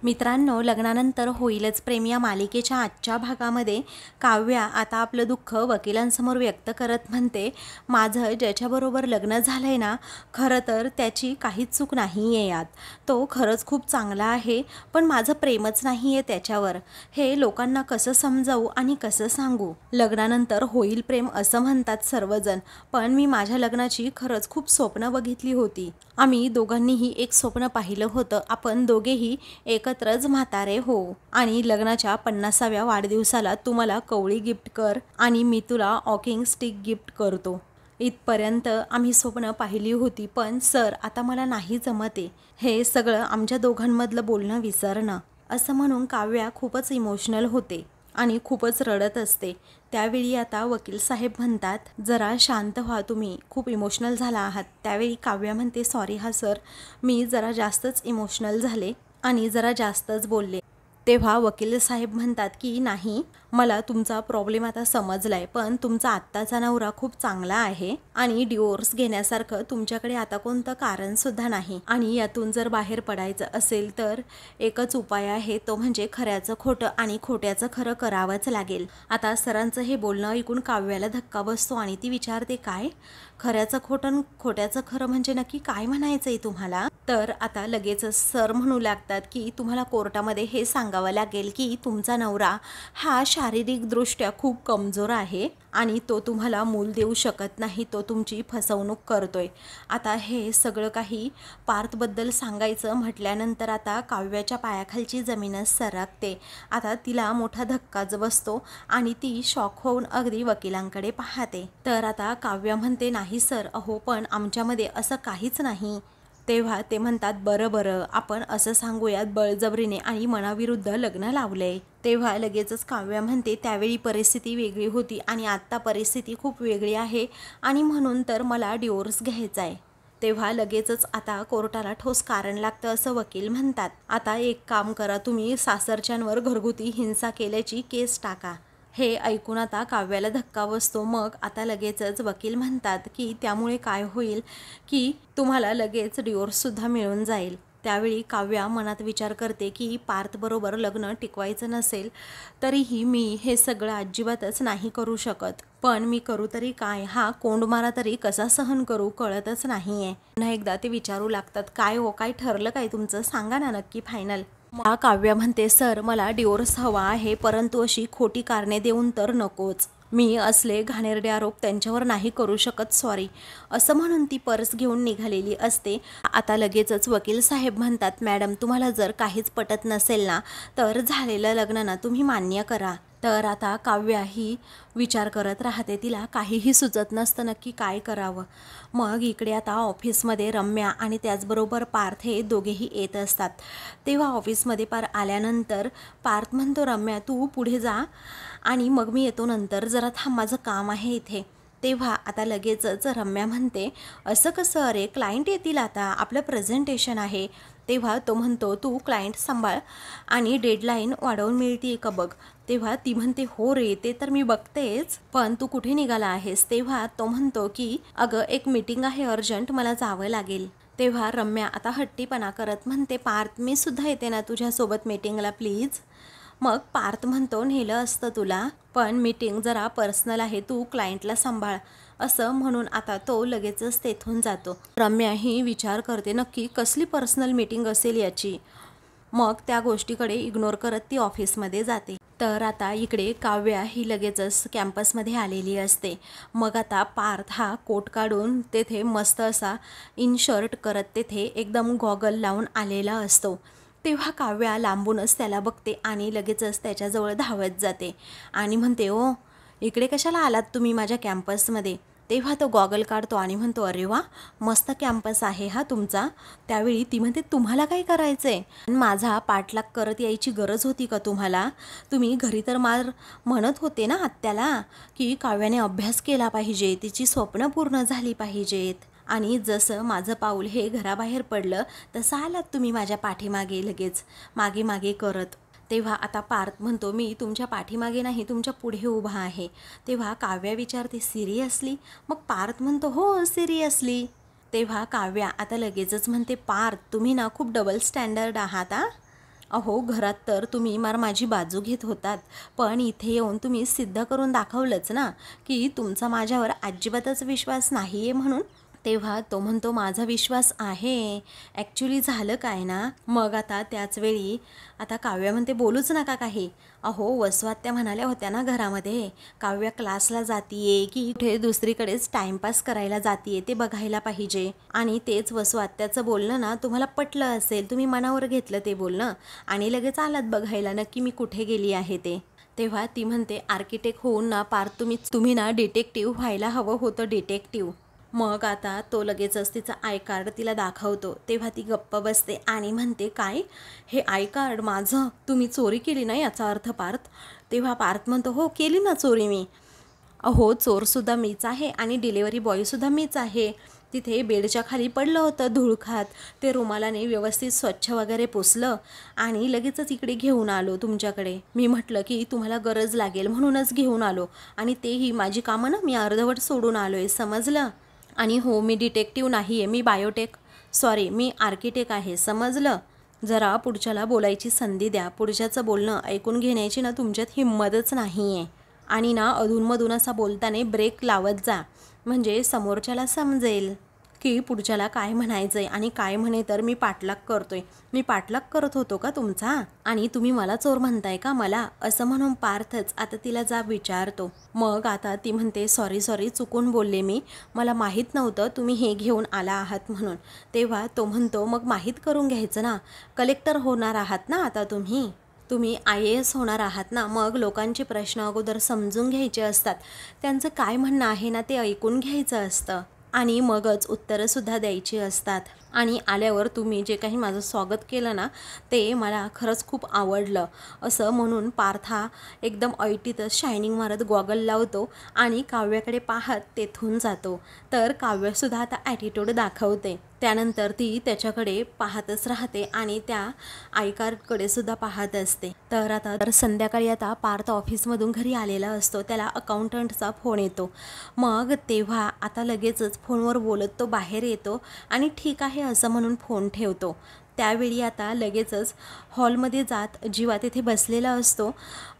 मित्रांनो, लग्नानंतर होईलच प्रेम या मालिकेच्या आजच्या भागामध्ये काव्या आता आपलं दुःख वकिलांसमोर व्यक्त करत म्हणते, माझं ज्याच्याबरोबर लग्न झालं आहे ना, खरं तर त्याची काहीच चूक नाही आहे यात. तो खरंच खूप चांगला आहे, पण माझं प्रेमच नाही आहे त्याच्यावर. हे लोकांना कसं समजावू आणि कसं सांगू? लग्नानंतर होईल प्रेम असं म्हणतात सर्वजण, पण मी माझ्या लग्नाची खरंच खूप स्वप्न बघितली होती. आम्ही दोघांनीही एक स्वप्न पाहिलं होतं, आपण दोघेही एकत्रच म्हातारे हो आणि लग्नाच्या 50व्या वाढदिवसाला तू मला कवळी गिफ्ट कर आणि मी तुला वॉकिंग स्टिक गिफ्ट करतो. इथपर्यंत आम्ही स्वप्न पाहिली होती, पण सर आता मला नाही जमते. हे सगळं आमच्या दोघांमधलं बोलणं विसरणं, असं म्हणून काव्या खूपच इमोशनल होते आणि खूपच रडत असते. त्यावेळी आता वकील साहेब म्हणतात, जरा शांत व्हा, तुम्ही खूप इमोशनल झाला आहात. त्यावेळी काव्या म्हणते, सॉरी हा सर, मी जरा जास्तच इमोशनल झाले आणि जरा जास्तच बोलले. तेव्हा वकील साहेब म्हणतात की नाही, मला तुमचा प्रॉब्लेम आता समजलाय, पण तुमचा आत्ताचा नवरा खूप चांगला आहे आणि डिवोर्स घेण्यासारखं तुमच्याकडे आता कोणतं कारणसुद्धा नाही आणि यातून जर बाहेर पडायचं असेल तर एकच उपाय आहे, तो म्हणजे खऱ्याचं खोटं आणि खोट्याचं खरं करावंच लागेल. आता सरांचं हे बोलणं ऐकून काव्याला धक्का बसतो आणि ती विचारते, काय खऱ्याचं खोटं खोट्याचं खरं म्हणजे नक्की काय म्हणायचंय तुम्हाला? तर आता लगेचच सर म्हणू लागतात की तुम्हाला कोर्टामध्ये हे सांगावं लागेल की तुमचा नवरा हा शारीरिकदृष्ट्या खूप कमजोर आहे आणि तो तुम्हाला मूल देऊ शकत नाही, तो तुमची फसवणूक करतोय. आता हे सगळं काही पार्थबद्दल सांगायचं म्हटल्यानंतर आता काव्याच्या पायाखालची जमीनच सरकते. आता तिला मोठा धक्काच बसतो आणि ती शॉक होऊन अगदी वकिलांकडे पाहते. तर आता काव्या म्हणते, नाही सर, अहो पण आमच्यामध्ये असं काहीच नाही. तेव्हा ते म्हणतात, बरं आपण असं सांगूयात, बळजबरीने आणि मनाविरुद्ध लग्न लावलंय. तेव्हा लगेचच काव्या म्हणते, त्यावेळी परिस्थिती वेगळी होती आणि आत्ता परिस्थिती खूप वेगळी आहे आणि म्हणून तर मला डिवोर्स घ्यायचा आहे. तेव्हा लगेचच आता कोर्टाला ठोस कारण लागतं असं वकील म्हणतात. आता एक काम करा, तुम्ही सासरच्यांवर घरगुती हिंसा केल्याची केस टाका. हे ऐकून आता काव्याला धक्का बसतो. मग आता लगेचच वकील म्हणतात की त्यामुळे काय होईल की तुम्हाला लगेच डिवोर्ससुद्धा मिळून जाईल. त्यावेळी काव्या मनात विचार करते की पार्थबरोबर लग्न टिकवायचं नसेल तरीही मी हे सगळं अजिबातच नाही करू शकत, पण मी करू तरी काय, हा कोंडमारा तरी कसा सहन करू कळतच नाही आहे. पुन्हा एकदा ते विचारू लागतात, काय हो, काय ठरलं काय तुमचं, सांगा ना नक्की फायनल. काव्या म्हणते, सर मला डिवोर्स हवा आहे, परंतु अशी खोटी कारणे देऊन तर नकोच. मी असले घाणेरडे आरोप त्यांच्यावर नाही करू शकत, सॉरी, असं म्हणून ती पर्स घेऊन निघालेली असते. आता लगेचच वकील साहेब म्हणतात, मॅडम तुम्हाला जर काहीच पटत नसेल ना तर झालेलं लग्न ना तुम्ही मान्य करा. तर आता काव्या ही विचार करत राहते, तिला काहीही सुचत नसतं नक्की काय करावं. मग इकडे आता ऑफिसमध्ये रम्या आणि त्याचबरोबर पार्थ हे दोघेही येत असतात. तेव्हा ऑफिसमध्ये आल्यानंतर पार्थ म्हणतो, रम्या तू पुढे जा आणि मग मी येतो नंतर, जरा थांब, माझं काम आहे इथे. तेव्हा आता लगेचच रम्या म्हणते, असं कसं, अरे क्लायंट येतील आता, आपलं प्रेझेंटेशन आहे. तेव्हा तो म्हणतो, तू क्लायंट सांभाळ आणि डेडलाईन वाढवून मिळते का बघ. तेव्हा ती म्हणते, हो रे ते तर मी बघतेच, पण तू कुठे निघाला आहेस. तेव्हा तो म्हणतो की अगं एक मीटिंग आहे अर्जंट, मला जावं लागेल. तेव्हा रम्या आता हट्टीपणा करत म्हणते, पार्थ मी सुद्धा येते ना तुझ्यासोबत मीटिंगला प्लीज. मग पार्थ म्हणतो, नेलं असतं तुला, पण मीटिंग जरा पर्सनल आहे, तू क्लायंटला सांभाळ, असं म्हणून आता तो लगेचच तेथून जातो. रम्या ही विचार करते, नक्की कसली पर्सनल मीटिंग असेल याची. मग त्या गोष्टीकडे इग्नोर करत ती ऑफिसमध्ये जाते. तर आता इकडे काव्या ही लगेचच कॅम्पसमध्ये आलेली असते. मग आता पार्थ हा कोट काढून तेथे मस्त असा इन शर्ट करत तेथे एकदम गॉगल लावून आलेला असतो. तेव्हा काव्या लांबूनच त्याला बघते आणि लगेचच त्याच्याजवळ धावत जाते आणि म्हणते, ओ इकडे कशाला आलात तुम्ही माझ्या कॅम्पसमध्ये. तेव्हा तो गॉगल काढतो आणि म्हणतो, अरे वा मस्त कॅम्पस आहे हा तुमचा. त्यावेळी ती म्हणते, तुम्हाला काय करायचं आहे, माझा पाठलाग करत यायची गरज होती का तुम्हाला. तुम्ही घरी तर म्हणत होते ना आत्याला की काव्याने अभ्यास केला पाहिजे, तिची स्वप्न पूर्ण झाली पाहिजेत, आणि जसं माझं पाऊल हे घराबाहेर पडलं तसं आलात तुम्ही माझ्या पाठीमागे लगेच मागे मागे करत. तेव्हा आता पार्थ म्हणतो, मी तुमच्या पाठीमागे नाही तुमच्या पुढे उभा आहे. तेव्हा काव्या विचारते, सिरियसली. मग पार्थ म्हणतो, हो सिरियसली. तेव्हा काव्या आता लगेचच म्हणते, पार्थ तुम्ही ना खूप डबल स्टँडर्ड आहात. अहो घरात तर तुम्ही माझी बाजू घेत होतात, पण इथे येऊन तुम्ही सिद्ध करून दाखवलंच ना की तुमचा माझ्यावर अजिबातच विश्वास नाही आहे म्हणून. तेव्हा तो म्हणतो माझा विश्वास आहे. ॲक्च्युली झालं काय ना, मग आता त्याच वेळी आता काव्या म्हणते बोलूच नका काही. अहो वसवात्या म्हणाल्या होत्या ना घरामध्ये, काव्या क्लासला जातीये की कुठे दुसरीकडेच टाईमपास करायला जातीये ते बघायला पाहिजे. आणि तेच वसवात्याचं बोलणं ना तुम्हाला पटलं असेल, तुम्ही मनावर घेतलं ते बोलणं आणि लगेच आलात बघायला नक्की मी कुठे गेली आहे ते. तेव्हा ती म्हणते आर्किटेक्ट होऊन ना पार तुम्ही ना डिटेक्टिव्ह व्हायला हवं होतं, डिटेक्टिव्ह. मग आता तो लगेचच तिचा आय कार्ड तिला दाखवतो. तेव्हा ती गप्प बसते आणि म्हणते काय, हे आय कार्ड माझं तुम्ही चोरी केली ना याचा अर्थ पार्थ. तेव्हा पार्थ म्हणतो हो केली ना चोरी मी. अहो चोरसुद्धा मीच आहे आणि डिलेवरी बॉयसुद्धा मीच आहे. तिथे बेडच्या खाली पडलं होतं धूळ खात, ते रुमालाने व्यवस्थित स्वच्छ वगैरे पुसलं आणि लगेचच इकडे घेऊन आलो तुमच्याकडे. मी म्हटलं की तुम्हाला गरज लागेल म्हणूनच घेऊन आलो आणि तेही माझी कामं ना मी अर्धवट सोडून आलो आहे, समजलं. आणि हो मी डिटेक्टिव्ह नाही आहे, मी आर्किटेक्ट आहे, समजलं. जरा पुढच्याला बोलायची संधी द्या. पुढच्याचं बोलणं ऐकून घेण्याची ना तुमच्यात हिंमतच नाही आहे. आणि ना अधूनमधून असा बोलताना ब्रेक लावत जा, म्हणजे समोरच्याला समजेल की पुढच्याला काय म्हणायचं आहे. आणि काय म्हणे तर मी पाठलाग करतोय. मी पाठलाग करत होतो का तुमचा, आणि तुम्ही मला चोर म्हणताय का मला, असं म्हणून पार्थच आता तिला जा विचारतो. मग आता ती म्हणते सॉरी चुकून बोलले मी, मला माहीत नव्हतं तुम्ही हे घेऊन आला आहात म्हणून. तेव्हा तो म्हणतो मग माहीत करून घ्यायचं ना, कलेक्टर होणार आहात ना आता तुम्ही IAS होणार आहात ना, मग लोकांचे प्रश्न अगोदर समजून घ्यायचे असतात, त्यांचं काय म्हणणं आहे ना ते ऐकून घ्यायचं असतं आणि मगच उत्तरंसुद्धा द्यायची असतात. आणि आल्यावर तुम्ही जे काही माझं स्वागत केलं ना ते मला खरंच खूप आवडलं, असं म्हणून पार्था एकदम ऐटीतच शायनिंग मारत गॉगल लावतो आणि काव्याकडे पाहत तेथून जातो. तर काव्यसुद्धा आता ॲटिट्यूड दाखवते. त्यानंतर ती त्याच्याकडे पाहतच राहते आणि त्या आय कार्डकडे सुद्धा पाहत असते. तर संध्याकाळी आता पार्थ ऑफिसमधून घरी आलेला असतो, त्याला अकाउंटंटचा फोन येतो. मग तेव्हा आता लगेचच फोनवर बोलत तो बाहेर येतो आणि ठीक आहे असं म्हणून फोन ठेवतो. त्यावेळी आता लगेचच हॉलमध्ये जात जीवा तिथे बसलेला असतो.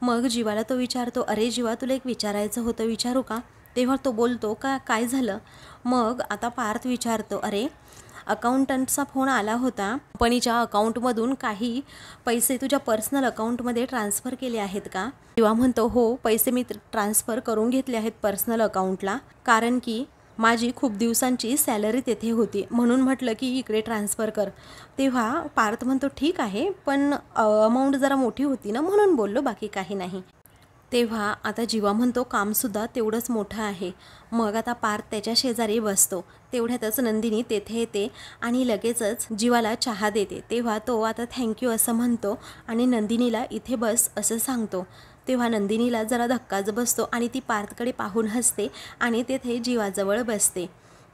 मग जीवाला तो विचारतो अरे जीवा तुला एक विचारायचं होतं, विचारू का. तेव्हा तो बोलतो काय झालं. मग आता पार्थ विचारतो अरे अकाउंटंटचा फोन आला होता, कंपनीच्या अकाउंटमधून काही पैसे तुझ्या पर्सनल अकाउंटमध्ये ट्रान्स्फर केले आहेत का. जीवा म्हणतो हो पैसे मी ट्रान्स्फर करून घेतले आहेत पर्सनल अकाउंटला, कारण की माझी खूप दिवसांची सॅलरी तेथे होती म्हणून म्हटलं की इकडे ट्रान्स्फर कर. तेव्हा पार्थ म्हणतो ठीक आहे पण अमाऊंट जरा मोठी होती ना म्हणून बोललो, बाकी काही नाही. तेव्हा आता जीवा म्हणतो कामसुद्धा तेवढंच मोठं आहे. मग आता पार्थ त्याच्या शेजारी बसतो. तेवढ्यातच नंदिनी तेथे येते आणि लगेचच जीवाला चहा देते. तेव्हा तो आता थँक्यू असं म्हणतो आणि नंदिनीला इथे बस असं सांगतो. तेव्हा नंदिनीला जरा धक्काच बसतो आणि ती पार्थकडे पाहून हसते आणि तेथे जीवाजवळ बसते.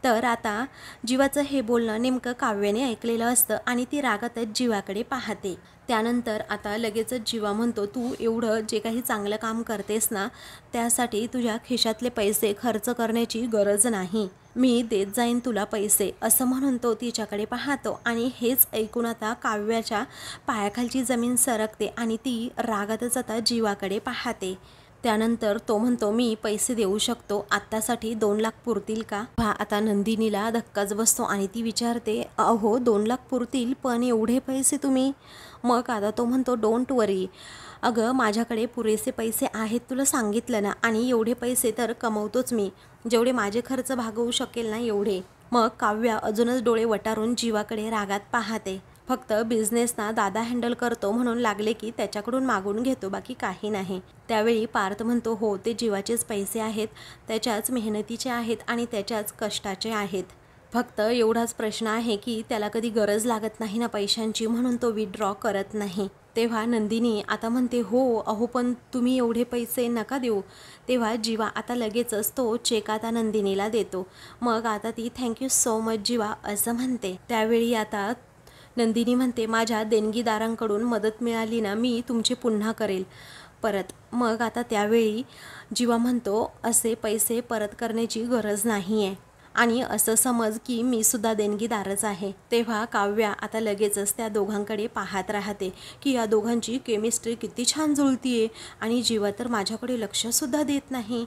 तर आता जीवाचं हे बोलणं नेमकं काव्याने ऐकलेलं असतं आणि ती रागातच जीवाकडे पाहते. त्यानंतर आता लगेचच जीवा म्हणतो तू एवढं जे काही चांगलं काम करतेस ना त्यासाठी तुझ्या खिशातले पैसे खर्च करण्याची गरज नाही, मी देत जाईन तुला पैसे, असं म्हणून तो तिच्याकडे पाहतो. आणि हेच ऐकून आता काव्याच्या पायाखालची जमीन सरकते आणि ती रागातच आता जीवाकडे पाहते. त्यानंतर तो म्हणतो मी पैसे देऊ शकतो, आत्तासाठी 2 लाख पुरतील का. आता नंदिनीला धक्काच बसतो आणि ती विचारते अहो 2 लाख पुरतील पण एवढे पैसे तुम्ही. मग आता तो म्हणतो डोंट वरी, अगं माझ्याकडे पुरेसे पैसे आहेत तुला सांगितलं ना, आणि एवढे पैसे तर कमवतोच मी, जेवढे माझे खर्च भागवू शकेल ना एवढे. मग काव्या अजूनच डोळे वटारून जीवाकडे रागात पाहते. फक्त बिझनेस ना दादा हँडल करतो म्हणून लागले की त्याच्याकडून मागून घेतो, बाकी काही नाही. त्यावेळी पार्थ म्हणतो हो ते जीवाचेच पैसे आहेत, त्याच्याच मेहनतीचे आहेत आणि त्याच्याच कष्टाचे आहेत. फक्त एवढाच प्रश्न आहे की त्याला कधी गरज लागत नाही ना पैशांची, म्हणून तो विथड्रॉ करत नाही. तेव्हा नंदिनी आता म्हणते हो अहो पण तुम्ही एवढे पैसे नका देऊ. तेव्हा जीवा आता लगेचच तो चेक आता नंदिनीला देतो. मग आता ती थँक्यू सो मच जीवा असं म्हणते. त्यावेळी आता नंदिनी म्हणते माझ्या देणगीदारांकडून मदत मिळाली ना मी तुमचे पुन्हा करेल परत. मग आता त्यावेळी जीवा म्हणतो असे पैसे परत करण्याची गरज नाही आहे, आणि असं समज की मी सुद्धा देणगीदारच आहे. तेव्हा काव्या आता लगेचच त्या दोघांकडे पाहत राहते की या दोघांची केमिस्ट्री किती छान जुळतीये आणि जीवा तर माझ्याकडे लक्षसुद्धा देत नाही.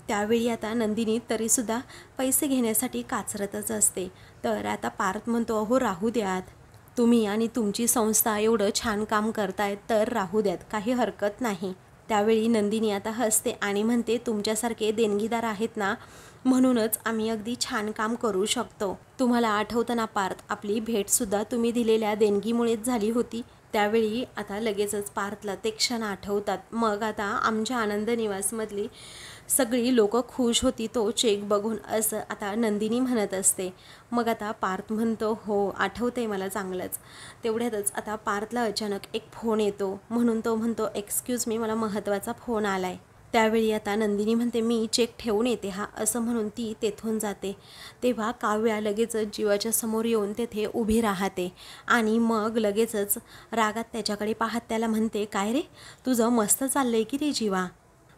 त्यावेळी आता नंदिनी तरीसुद्धा पैसे घेण्यासाठी काचरतच असते. तर आता पार्थ म्हणतो, अहो राहू द्यात, तुम्ही आणि तुमची संस्था एवढं छान काम करतायत तर राहू द्यात, काही हरकत नाही. त्यावेळी नंदिनी आता हसते आणि म्हणते, तुमच्यासारखे देणगीदार आहेत ना, म्हणूनच आम्ही अगदी छान काम करू शकतो. तुम्हाला आठवतं ना पार्थ, आपली भेटसुद्धा तुम्ही दिलेल्या देणगीमुळेच झाली होती. त्यावेळी आता लगेचच पार्थला ते क्षण आठवतात. मग आता आमच्या आनंद निवासमधली सगळी लोक खुश होती तो चेक बघून, असं आता नंदिनी म्हणत असते. मग आता पार्थ म्हणतो, हो आठवतंय मला चांगलंच. तेवढ्यातच आता पार्थला अचानक एक फोन येतो, म्हणून तो म्हणतो, एक्सक्यूज मी, मला महत्त्वाचा फोन आलाय. त्यावेळी आता नंदिनी म्हणते, मी चेक ठेवून येते हा, असं म्हणून ती तेथून जाते. तेव्हा काव्या लगेचच जीवाच्या समोर येऊन तेथे उभी राहते आणि मग लगेचच रागात त्याच्याकडे पाहत त्याला म्हणते, काय रे, तुझं मस्त चाललंय की रे जीवा,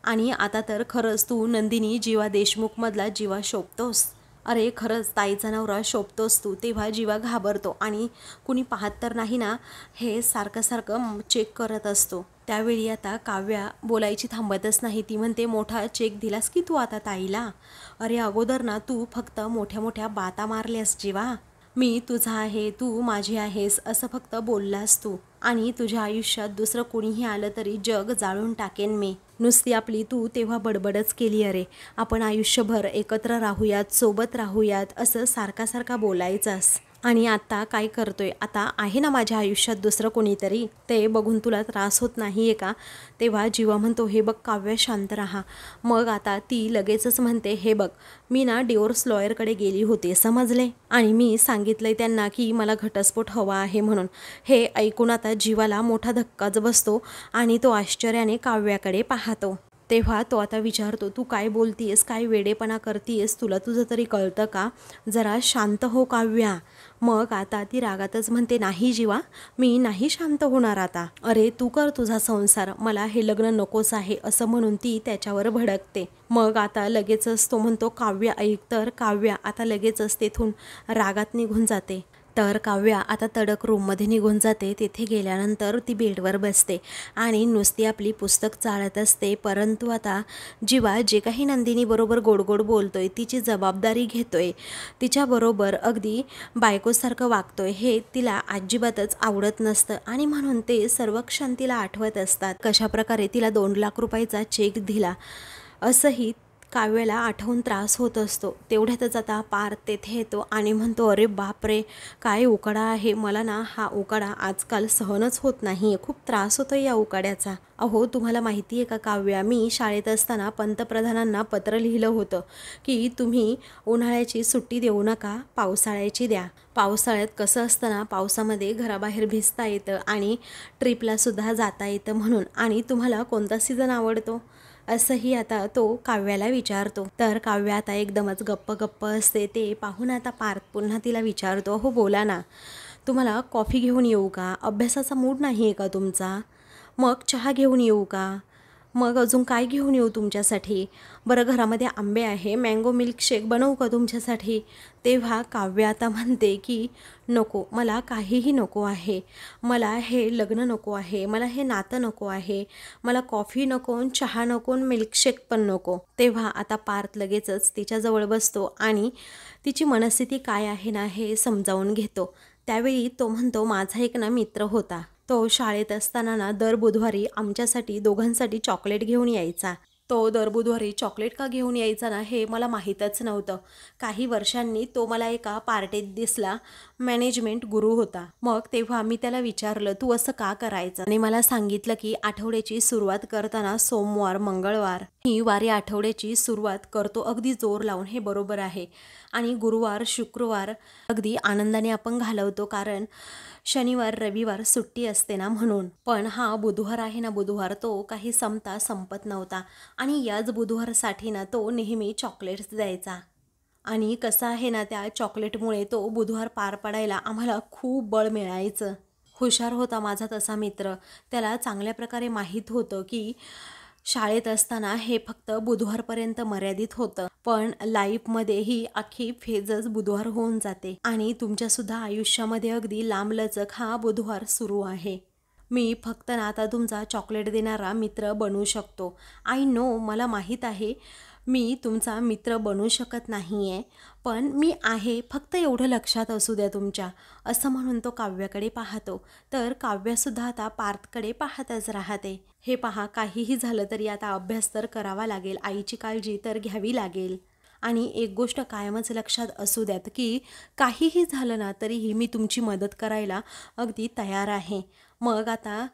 आणि आता तर खरंच तू नंदिनी जीवा देशमुखमधला जीवा शोभतोस. अरे खरंच ताईचा नवरा शोभतोस तू. तेव्हा जीवा घाबरतो आणि कुणी पाहत तर नाही ना, हे सारखं सारखं चेक करत असतो. त्यावेळी आता काव्या बोलायची थांबतच नाही. ती म्हणते, मोठा चेक दिलास की तू आता ताईला? अरे अगोदर ना तू फक्त मोठ्या मोठ्या बाता मारल्यास जीवा. मी तुझा आहे, तू माझी आहेस असं फक्त बोललास तू, आणि तुझ्या आयुष्यात दुसरं कोणीही आलं तरी जग जाळून टाकेन मी. नुसती आपली तू तेव्हा बडबडच केली. अरे आपण आयुष्यभर एकत्र राहूयात, सोबत राहूयात असं सारखा सारखा बोलायचास, आणि आता काय करतोय? आता आहे ना माझ्या आयुष्यात दुसरं कोणीतरी, ते बघून तुला त्रास होत नाही आहे का? तेव्हा जीवा म्हणतो, हे बघ काव्य, शांत राहा. मग आता ती लगेचच म्हणते, हे बघ, मी ना डिवोर्स लॉयरकडे गेली होते समजले, आणि मी सांगितलंय त्यांना की मला घटस्फोट हवा आहे म्हणून. हे ऐकून आता जीवाला मोठा धक्काच बसतो आणि तो आश्चर्याने काव्याकडे पाहतो. तेव्हा तो आता विचारतो, तू काय बोलतीयस, काय वेडेपणा करतीयस, तुला तुझं तरी कळतं का? जरा शांत हो काव्या. मग आता ती रागातच म्हणते, नाही जीवा, मी नाही शांत होणार आता. अरे तू कर तुझा संसार, मला हे लग्न नकोच आहे असं म्हणून ती त्याच्यावर भडकते. मग आता लगेचच तो म्हणतो, काव्या ऐक. तर काव्या आता लगेचच तेथून रागात निघून जाते. तर काव्या आता तडक रूममध्ये निघून जाते. तिथे गेल्यानंतर ती बेडवर बसते आणि नुसती आपली पुस्तक चाळत असते. परंतु आता जीवा जे काही नंदिनी बरोबर गोडगोड बोलतोय, तिची जबाबदारी घेतोय, तिच्याबरोबर अगदी बायकोसारखं वागतोय, हे तिला अजिबातच आवडत नसतं, आणि म्हणून ते सर्व क्षण तिला आठवत असतात. कशाप्रकारे तिला 2 लाख रुपयाचा चेक दिला असंही काव्याला आठवून त्रास होत असतो. तेवढ्यातच आता पार्थ तेथे येतो आणि म्हणतो, अरे बापरे, काय उकाडा आहे, मला ना हा उकाडा आजकाल सहनच होत नाही, खूप त्रास होतो या उकाड्याचा. अहो तुम्हाला माहिती आहे का काव्या, मी शाळेत असताना पंतप्रधानांना पत्र लिहिलं होतं की तुम्ही उन्हाळ्याची सुट्टी देऊ नका, पावसाळ्याची द्या. पावसाळ्यात कसं असतं ना, पावसामध्ये घराबाहेर भिजता येतं आणि ट्रिपलासुद्धा जाता येतं म्हणून. आणि तुम्हाला कोणता सीझन आवडतो असंही आता तो काव्याला विचारतो. तर काव्या आता एकदमच गप्प गप्प असते. ते पाहून आता पार्थ पुन्हा तिला विचारतो, हो बोला ना, तुम्हाला कॉफी घेऊन येऊ का? अभ्यासाचा मूड नाही आहे का तुमचा? मग चहा घेऊन येऊ का? मग अजून काय घेऊन येऊ तुमच्यासाठी? बरं घरामध्ये आंबे आहे, मँगो मिल्कशेक बनवू का तुमच्यासाठी? तेव्हा काव्य आता म्हणते की नको, मला काहीही नको आहे, मला हे लग्न नको आहे, मला हे नातं नको आहे, मला कॉफी नको, चहा नको, मिल्कशेक पण नको. तेव्हा आता पार्थ लगेचच तिच्याजवळ बसतो आणि तिची मनस्थिती काय आहे ना हे समजावून घेतो. त्यावेळी तो म्हणतो, माझा एक ना मित्र होता, तो शाळेत असताना ना दर बुधवारी आमच्यासाठी दोघांसाठी चॉकलेट घेऊन यायचा. तो दर बुधवारी चॉकलेट का घेऊन यायचा ना हे मला माहीतच नव्हतं. काही वर्षांनी तो मला एका पार्टीत दिसला. मॅनेजमेंट गुरु होता. मग तेव्हा मी त्याला विचारलं, तू असं का करायचं? आणि मला सांगितलं की आठवड्याची सुरुवात करताना सोमवार मंगळवार ही वारी आठवड्याची सुरुवात करतो अगदी जोर लावून, हे बरोबर आहे, आणि गुरुवार शुक्रवार अगदी आनंदाने आपण घालवतो, कारण शनिवार रविवार सुट्टी असते ना म्हणून. पण हा बुधवार आहे ना, बुधवार तो काही संपत नव्हता, आणि याच बुधवारसाठी ना तो नेहमी चॉकलेट्स द्यायचा. आणि कसं आहे ना, त्या चॉकलेटमुळे तो बुधवार पार पाडायला आम्हाला खूप बळ मिळायचं. हुशार होता माझा तसा मित्र. त्याला चांगल्या प्रकारे माहीत होतं की शाळेत असताना हे फक्त बुधवारपर्यंत मर्यादित होतं, पण लाईफमध्ये ही अख्खी फेजच बुधवार होऊन जाते आणि तुमच्यासुद्धा आयुष्यामध्ये अगदी लांबलचक हा बुधवार सुरू आहे. मी फक्त ना आता तुमचा चॉकलेट देणारा मित्र बनू शकतो. आय नो, मला माहीत आहे मी तुमचा मित्र बनू शकत नाही आहे, पण मी आहे, फक्त एवढं लक्षात असू द्या तुमच्या, असं म्हणून तो काव्याकडे पाहतो. तर काव्यासुद्धा आता पार्थकडे पाहतच राहते. हे पहा, काहीही झालं तरी आता अभ्यास तर करावा लागेल, आईची काळजी तर घ्यावी लागेल. आणि एक गोष्ट कायमच लक्षात असू द्यात की काहीही झालं ना तरीही मी तुमची मदत करायला अगदी तयार आहे. मग आता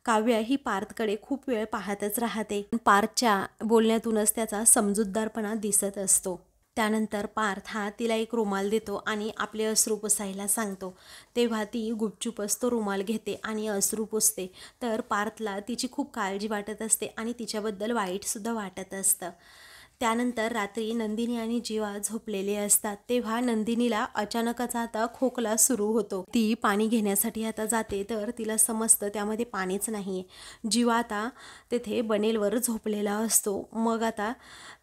काव्या ही पार्थकडे खूप वेळ पाहतच राहते. पार्थच्या बोलण्यातूनच त्याचा समजूतदारपणा दिसत असतो. त्यानंतर पार्थ हा तिला एक रुमाल देतो आणि आपले अश्रू पुसायला सांगतो. तेव्हा ती गुपचूपच तो रुमाल घेते आणि अश्रू पुसते. तर पार्थला तिची खूप काळजी वाटत असते आणि तिच्याबद्दल वाईटसुद्धा वाटत असतं. त्यानंतर रात्री नंदिनी आणि जीवा झोपलेले असतात. तेव्हा नंदिनीला अचानकच आता खोकला सुरू होतो. ती पाणी घेण्यासाठी आता जाते तर तिला समजतं त्यामध्ये पाणीच नाही आहे. जीवा आता तेथे बनेलवर झोपलेला असतो. मग आता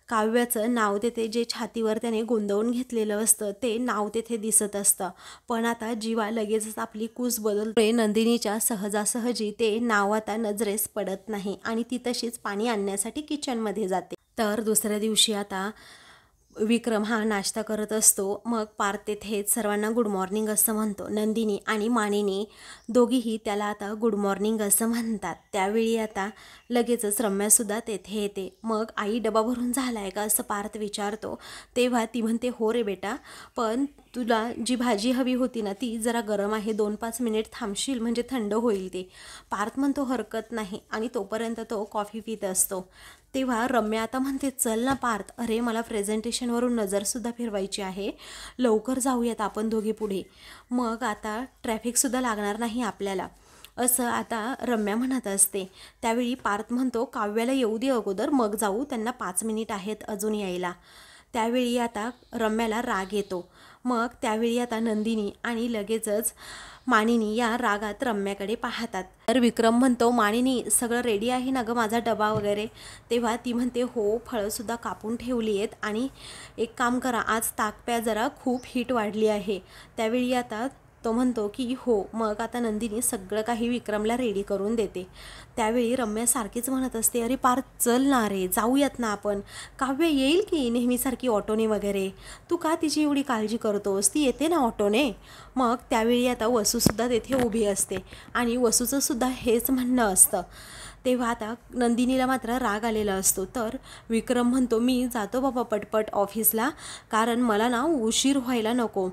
काव्याचं नाव तेथे जे छातीवर त्याने गोंदवून घेतलेलं असतं ते नाव तेथे दिसत असतं. पण आता जीवा लगेचच आपली कूस बदलते. नंदिनीच्या सहजासहजी ते नाव आता नजरेस पडत नाही आणि ती तशीच पाणी आणण्यासाठी किचनमध्ये जाते. तर दुसऱ्या दिवशी आता विक्रम हा नाश्ता करत असतो. मग पार्थ तेथेच सर्वांना गुड मॉर्निंग असं म्हणतो. नंदिनी आणि मानिनी दोघीही त्याला आता गुड मॉर्निंग असं म्हणतात. त्यावेळी आता लगेचच रम्यासुद्धा तेथे येते. मग आई डबा भरून झाला आहे का असं पार्थ विचारतो. तेव्हा ती म्हणते हो रे बेटा, पण तुला जी भाजी हवी होती ना ती जरा गरम आहे, 2-5 मिनिट थांबशील म्हणजे थंड होईल ते. पार्थ म्हणतो हरकत नाही आणि तोपर्यंत तो कॉफी पित असतो. तेव्हा रम्या आता म्हणते चल ना पार्थ, अरे मला प्रेझेंटेशनवरून नजरसुद्धा फिरवायची आहे, लवकर जाऊयात आपण दोघे पुढे, मग आता ट्रॅफिकसुद्धा लागणार नाही आपल्याला, असं आता रम्या म्हणत असते. त्यावेळी पार्थ म्हणतो काव्याला येऊ दे अगोदर मग जाऊ, त्यांना 5 मिनिट आहेत अजून यायला. त्यावेळी आता रम्याला राग येतो. मग त्यावेळी आता नंदिनी आणि लगेचच मानिनी या रागात रम्याकडे पाहतात. तर विक्रम म्हणतो मानिनी सगळं रेडी आहे ना गं माझा डबा वगैरे. तेव्हा ती म्हणते हो, फळंसुद्धा कापून ठेवली आहेत आणि एक काम करा आज ताक प्या, जरा खूप हीट वाढली आहे. त्यावेळी आता तो म्हणतो की हो. मग आता नंदिनी सगळं काही विक्रमला रेडी करून देते. त्यावेळी रम्या सारखीच म्हणत असते अरे पार्थ चल ना रे, जाऊयात ना आपण, काव्य येईल की नेहमीसारखी ऑटोने वगैरे, तू का तिची एवढी काळजी करतोस, ती येते ना ऑटोने. मग त्यावेळी आता वसूसुद्धा तेथे उभी असते आणि वसूचंसुद्धा हेच म्हणणं असतं. तेव्हा आता नंदिनीला मात्र राग आलेला असतो. तर विक्रम म्हणतो मी जातो बाबा पटपट ऑफिसला, कारण मला ना उशीर व्हायला नको.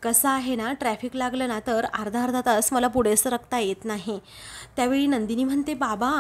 कसं आहे ना, ट्रॅफिक लागलं ना तर अर्धा तास मला पुढे सरकता येत नाही. त्यावेळी नंदिनी म्हणते बाबा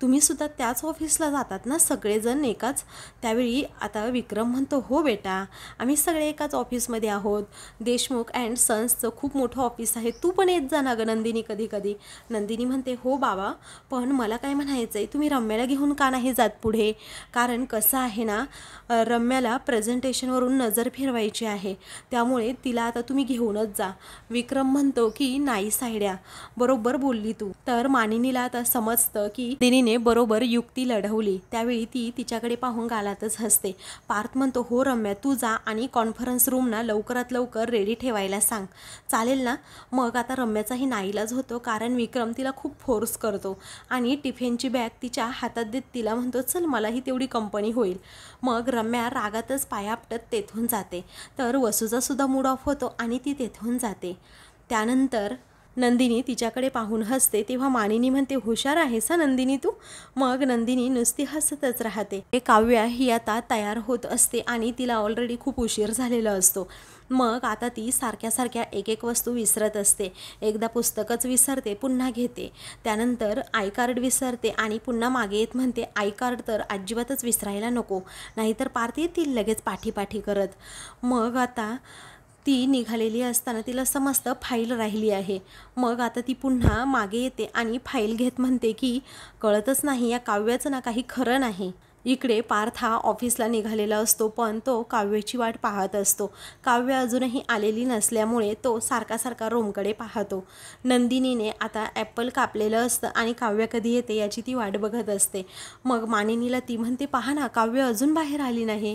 तुम्हीसुद्धा त्याच ऑफिसला जातात ना सगळेजण एकाच. त्यावेळी आता विक्रम म्हणतो हो बेटा, आम्ही सगळे एकाच ऑफिसमध्ये आहोत, देशमुख अँड सन्सचं खूप मोठं ऑफिस आहे, तू पण येत जा ना गं नंदिनी कधी कधी. नंदिनी म्हणते हो बाबा, पण मला काय म्हणायचं आहे, तुम्ही रम्याला घेऊन का नाही जात पुढे, कारण कसं आहे ना रम्याला प्रेझेंटेशनवरून नजर फिरवायची आहे, त्यामुळे तिला आता तुम्ही घेऊनच जा. विक्रम म्हणतो की नाही सायड्या, बरोबर बोलली तू. तर मानिनीला आता समजतं की दिनीने बरोबर युक्ती लढवली. त्यावेळी ती तिच्याकडे पाहून गालातच हसते. पार्थ म्हणतो हो रम्या तू जा आणि कॉन्फरन्स रूमना लवकरात लवकर रेडी ठेवायला सांग, चालेल ना. मग आता रम्याचाही नाईलाज होतो, कारण विक्रम तिला खूप फोर्स करतो आणि टिफिनची बॅग तिच्या हातात देत तिला म्हणतो चल मलाही तेवढी कंपनी होईल. मग रम्या रागातच पाया आपटत तेथून जाते. तर वसूचा सुद्धा मूड ऑफ होतो आणि ती तेथून जाते. त्यानंतर नंदिनी तिच्याकडे पाहून हसते. तेव्हा मानिनी म्हणते हुशार आहेस हा नंदिनी तू. मग नंदिनी नुसती हसतच राहते. काव्या ही आता तयार होत असते आणि तिला ऑलरेडी खूप उशीर झालेला असतो. मग आता ती सारख्या एक एक वस्तू विसरत असते. एकदा पुस्तकच विसरते, पुन्हा घेते, त्यानंतर आय कार्ड विसरते आणि पुन्हा मागे येत म्हणते आय कार्ड तर अजिबातच विसरायला नको, नाहीतर पार्थ येतील लगेच पाठी करत. मग आता ती निघालेली असताना तिला समजतं फाईल राहिली आहे. मग आता ती पुन्हा मागे येते आणि फाईल घेत म्हणते की कळतच नाही या काव्याचं ना काही खरं नाही. इकडे पार्थ हा ऑफिसला निघालेला असतो, पण तो काव्याची वाट पाहत असतो. काव्य अजूनही आलेली नसल्यामुळे तो सारखा रूमकडे पाहतो. नंदिनीने आता ॲपल कापलेलं असतं आणि काव्य कधी येते याची ती वाट बघत असते. मग मानिनीला ती म्हणते, पहा ना काव्य अजून बाहेर आली नाही.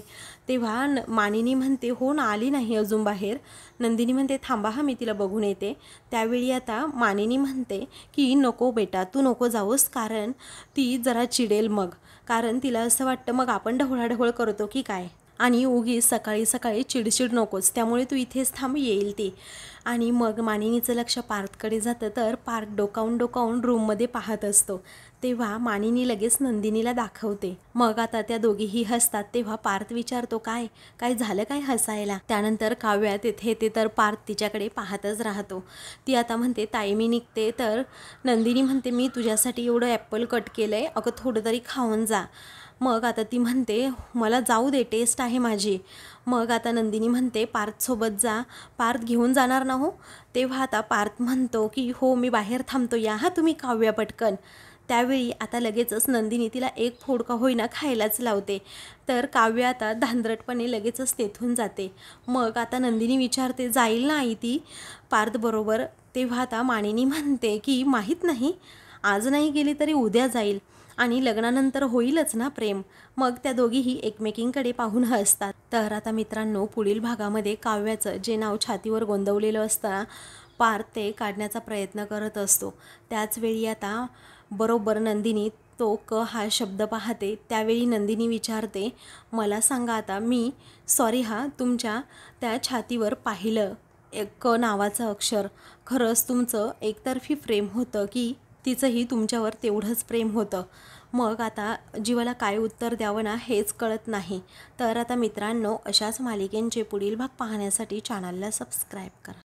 तेव्हा मानिनी म्हणते, हो ना आली नाही अजून बाहेर. नंदिनी म्हणते, थांबा हा मी तिला बघून येते. त्यावेळी आता मानिनी म्हणते की नको बेटा तू नको जाऊस, कारण ती जरा चिडेल मग, कारण तिला असं वाटतं मग आपण ढवळाढवळ करतो की काय, आणि उगीच सकाळी सकाळी चिडचिड नकोच, त्यामुळे तू इथेच थांब येईल ती. आणि मग मानिनीचं लक्ष पार्थकडे जातं, तर पार्थ डोकावून रूममध्ये पाहत असतो. तेव्हा मानिनी लगेच नंदिनीला दाखवते. मग आता त्या दोघीही हसतात. तेव्हा पार्थ विचारतो, काय काय झालं काय हसायला. त्यानंतर काव्या तिथे येते, तर पार्थ तिच्याकडे पाहतच राहतो. ती आता म्हणते, ताई मी निघते. तर नंदिनी म्हणते, मी तुझ्यासाठी एवढं ॲपल कट केलं आहे, अगं थोडं तरी खाऊन जा. मग आता ती म्हणते, मला जाऊ दे टेस्ट आहे माझी. मग आता नंदिनी म्हणते, पार्थसोबत जा. पार्थ घेऊन जाणार ना हो. तेव्हा आता पार्थ म्हणतो की हो मी बाहेर थांबतो, या हा तुम्ही काव्या पटकन. त्यावेळी आता लगेचच नंदिनी तिला एक फोड का होईना खायलाच लावते. तर काव्य आता धांदरटपणे लगेचच तेथून जाते. मग आता नंदिनी विचारते, जाईल ना आई ती पार्थबरोबर. तेव्हा आता मानिनी म्हणते की माहीत नाही, आज नाही गेली तरी उद्या जाईल, आणि लग्नानंतर होईलच ना प्रेम. मग त्या दोघीही एकमेकींकडे पाहून हसतात. तर आता मित्रांनो, पुढील भागामध्ये काव्याचं जे नाव छातीवर गोंदवलेलं असतं पार्थ ते काढण्याचा प्रयत्न करत असतो. त्याचवेळी आता बरोबर नंदिनी तो क हा शब्द पाहते. त्यावेळी नंदिनी विचारते, मला सांगा आता, मी सॉरी तुमच्या त्या छातीवर पाहिलं एक क नावाचं अक्षर, खरंच तुमचं एकतर्फी प्रेम होतं की तिचंही तुमच्यावर तेवढंच प्रेम होतं. मग आता जीवाला काय उत्तर द्यावं ना हेच कळत नाही. तर आता मित्रांनो, अशाच मालिकेंचे पुढील भाग पाहण्यासाठी चॅनलला सबस्क्राईब करा.